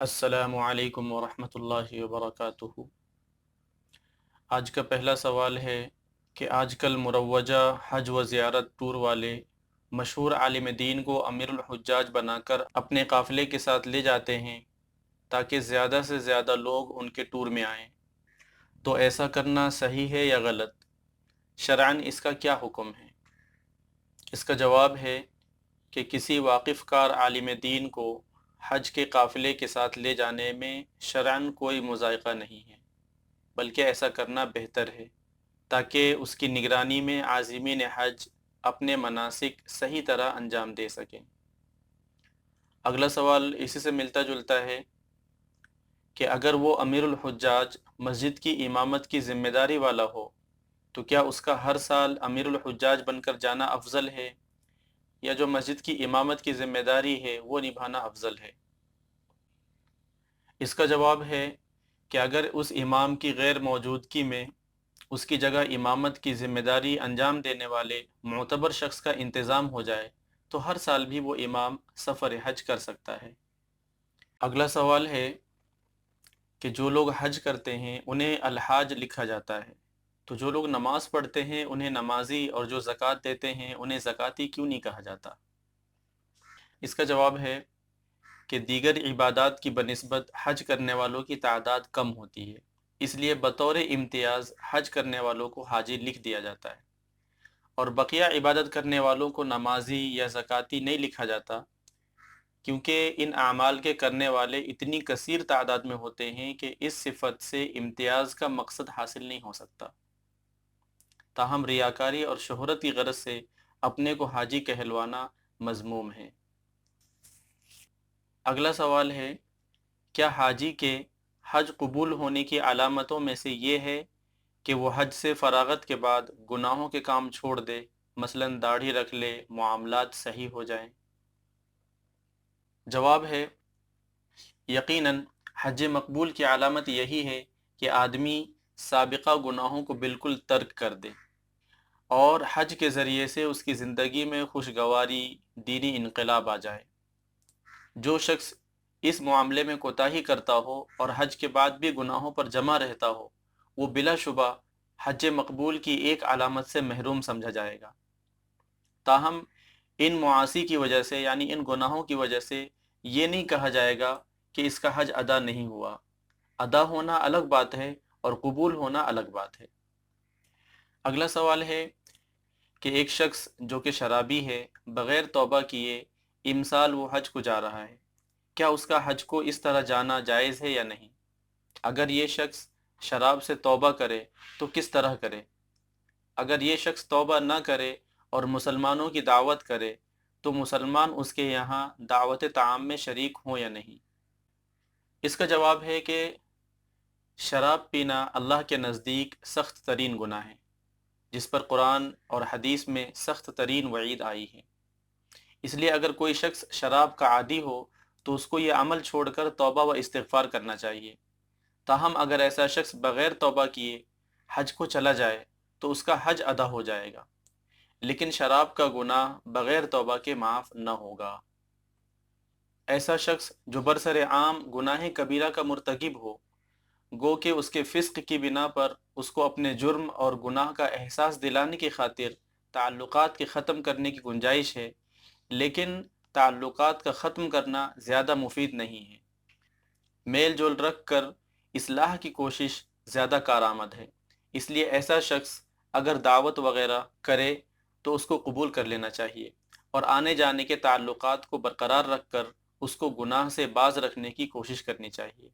السلام علیکم ورحمۃ اللہ وبرکاتہ۔ آج کا پہلا سوال ہے کہ آج کل مروجہ حج و زیارت ٹور والے مشہور عالم دین کو امیر الحجاج بنا کر اپنے قافلے کے ساتھ لے جاتے ہیں تاکہ زیادہ سے زیادہ لوگ ان کے ٹور میں آئیں، تو ایسا کرنا صحیح ہے یا غلط؟ شرعاً اس کا کیا حکم ہے؟ اس کا جواب ہے کہ کسی واقف کار عالم دین کو حج کے قافلے کے ساتھ لے جانے میں شرعاً کوئی مضائقہ نہیں ہے، بلکہ ایسا کرنا بہتر ہے تاکہ اس کی نگرانی میں عازمین حج اپنے مناسک صحیح طرح انجام دے سکیں۔ اگلا سوال اسی سے ملتا جلتا ہے کہ اگر وہ امیر الحجاج مسجد کی امامت کی ذمہ داری والا ہو تو کیا اس کا ہر سال امیر الحجاج بن کر جانا افضل ہے، یا جو مسجد کی امامت کی ذمہ داری ہے وہ نبھانا افضل ہے؟ اس کا جواب ہے کہ اگر اس امام کی غیر موجودگی میں اس کی جگہ امامت کی ذمہ داری انجام دینے والے معتبر شخص کا انتظام ہو جائے تو ہر سال بھی وہ امام سفر حج کر سکتا ہے۔ اگلا سوال ہے کہ جو لوگ حج کرتے ہیں انہیں الحاج لکھا جاتا ہے، تو جو لوگ نماز پڑھتے ہیں انہیں نمازی، اور جو زکوٰۃ دیتے ہیں انہیں زکاتی کیوں نہیں کہا جاتا؟ اس کا جواب ہے کہ دیگر عبادات کی بنسبت حج کرنے والوں کی تعداد کم ہوتی ہے، اس لیے بطور امتیاز حج کرنے والوں کو حاجی لکھ دیا جاتا ہے، اور بقیہ عبادت کرنے والوں کو نمازی یا زکاتی نہیں لکھا جاتا، کیونکہ ان اعمال کے کرنے والے اتنی کثیر تعداد میں ہوتے ہیں کہ اس صفت سے امتیاز کا مقصد حاصل نہیں ہو سکتا، تاہم ریاکاری اور شہرت کی غرض سے اپنے کو حاجی کہلوانا مذموم ہے۔ اگلا سوال ہے، کیا حاجی کے حج قبول ہونے کی علامتوں میں سے یہ ہے کہ وہ حج سے فراغت کے بعد گناہوں کے کام چھوڑ دے، مثلا داڑھی رکھ لے، معاملات صحیح ہو جائیں؟ جواب ہے، یقیناً حج مقبول کی علامت یہی ہے کہ آدمی سابقہ گناہوں کو بالکل ترک کر دے اور حج کے ذریعے سے اس کی زندگی میں خوشگواری، دینی انقلاب آ جائے۔ جو شخص اس معاملے میں کوتاہی کرتا ہو اور حج کے بعد بھی گناہوں پر جمع رہتا ہو، وہ بلا شبہ حج مقبول کی ایک علامت سے محروم سمجھا جائے گا۔ تاہم ان معاصی کی وجہ سے، یعنی ان گناہوں کی وجہ سے، یہ نہیں کہا جائے گا کہ اس کا حج ادا نہیں ہوا۔ ادا ہونا الگ بات ہے اور قبول ہونا الگ بات ہے۔ اگلا سوال ہے کہ ایک شخص جو کہ شرابی ہے، بغیر توبہ کیے امسال وہ حج کو جا رہا ہے، کیا اس کا حج کو اس طرح جانا جائز ہے یا نہیں؟ اگر یہ شخص شراب سے توبہ کرے تو کس طرح کرے؟ اگر یہ شخص توبہ نہ کرے اور مسلمانوں کی دعوت کرے تو مسلمان اس کے یہاں دعوت طعام میں شریک ہوں یا نہیں؟ اس کا جواب ہے کہ شراب پینا اللہ کے نزدیک سخت ترین گناہ ہے، جس پر قرآن اور حدیث میں سخت ترین وعید آئی ہے۔ اس لیے اگر کوئی شخص شراب کا عادی ہو تو اس کو یہ عمل چھوڑ کر توبہ و استغفار کرنا چاہیے۔ تاہم اگر ایسا شخص بغیر توبہ کیے حج کو چلا جائے تو اس کا حج ادا ہو جائے گا، لیکن شراب کا گناہ بغیر توبہ کے معاف نہ ہوگا۔ ایسا شخص جو برسر عام گناہ کبیرہ کا مرتکب ہو، گو کہ اس کے فسق کی بنا پر اس کو اپنے جرم اور گناہ کا احساس دلانے کی خاطر تعلقات کے ختم کرنے کی گنجائش ہے، لیکن تعلقات کا ختم کرنا زیادہ مفید نہیں ہے۔ میل جول رکھ کر اصلاح کی کوشش زیادہ کارآمد ہے۔ اس لیے ایسا شخص اگر دعوت وغیرہ کرے تو اس کو قبول کر لینا چاہیے، اور آنے جانے کے تعلقات کو برقرار رکھ کر اس کو گناہ سے باز رکھنے کی کوشش کرنی چاہیے۔